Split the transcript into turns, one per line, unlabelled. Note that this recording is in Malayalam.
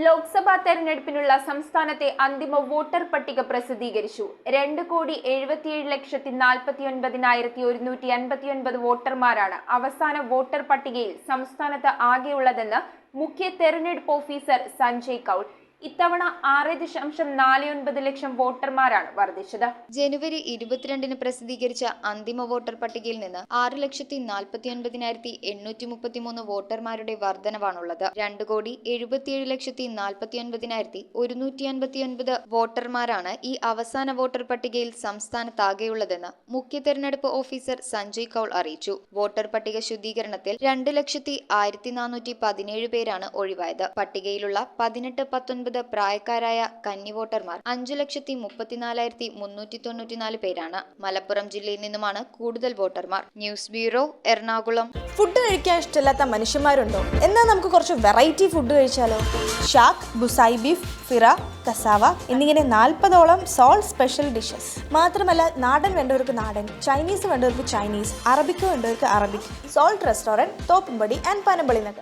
ലോക്സഭാ തെരഞ്ഞെടുപ്പിനുള്ള സംസ്ഥാനത്തെ അന്തിമ വോട്ടർ പട്ടിക പ്രസിദ്ധീകരിച്ചു. 2,77,49,159 വോട്ടർമാരാണ് അവസാന വോട്ടർ പട്ടികയിൽ സംസ്ഥാനത്ത് ആകെയുള്ളതെന്ന് മുഖ്യ തെരഞ്ഞെടുപ്പ് ഓഫീസർ സഞ്ജയ് കൗൾ. ഇത്തവണ 6.49 ലക്ഷം വോട്ടർമാരാണ് വർദ്ധിച്ചത്.
ജനുവരി 22-ന് പ്രസിദ്ധീകരിച്ച അന്തിമ വോട്ടർ പട്ടികയിൽ നിന്ന് 6,49,833 വോട്ടർമാരുടെ വർധനവാണുള്ളത്. 2,77,49,159 വോട്ടർമാരാണ് ഈ അവസാന വോട്ടർ പട്ടികയിൽ സംസ്ഥാനത്താകെയുള്ളതെന്ന് മുഖ്യ തെരഞ്ഞെടുപ്പ് ഓഫീസർ സഞ്ജയ് കൗൾ അറിയിച്ചു. വോട്ടർ പട്ടിക ശുദ്ധീകരണത്തിൽ 2,01,417 പേരാണ് ഒഴിവായത്. പട്ടികയിലുള്ള 18-19 പ്രായക്കാരായ കന്നി വോട്ടർമാർ 5,34,394 പേരാണ്. മലപ്പുറം ജില്ലയിൽ നിന്നുമാണ് കൂടുതൽ വോട്ടർമാർ. News bureau, Ernakulam.
ഫുഡ് കഴിക്കാൻ ഇഷ്ടമില്ലാത്ത മനുഷ്യന്മാരുണ്ടോ? എന്നാൽ നമുക്ക് കുറച്ച് വെറൈറ്റി ഫുഡ് കഴിച്ചാലോ? ഷാക്ക്, ബുസായി ബീഫ്, ഫിറ, കസാവ എന്നിങ്ങനെ 40ഓളം സോൾ സ്പെഷ്യൽ ഡിഷസ്. മാത്രമല്ല, നാടൻ വേണ്ടവർക്ക് നാടൻ, ചൈനീസ് വേണ്ടവർക്ക് ചൈനീസ്, അറബിക്ക് വേണ്ടവർക്ക് Arabic. Salt restaurant, Thoppumpady and Panampilly Nagar.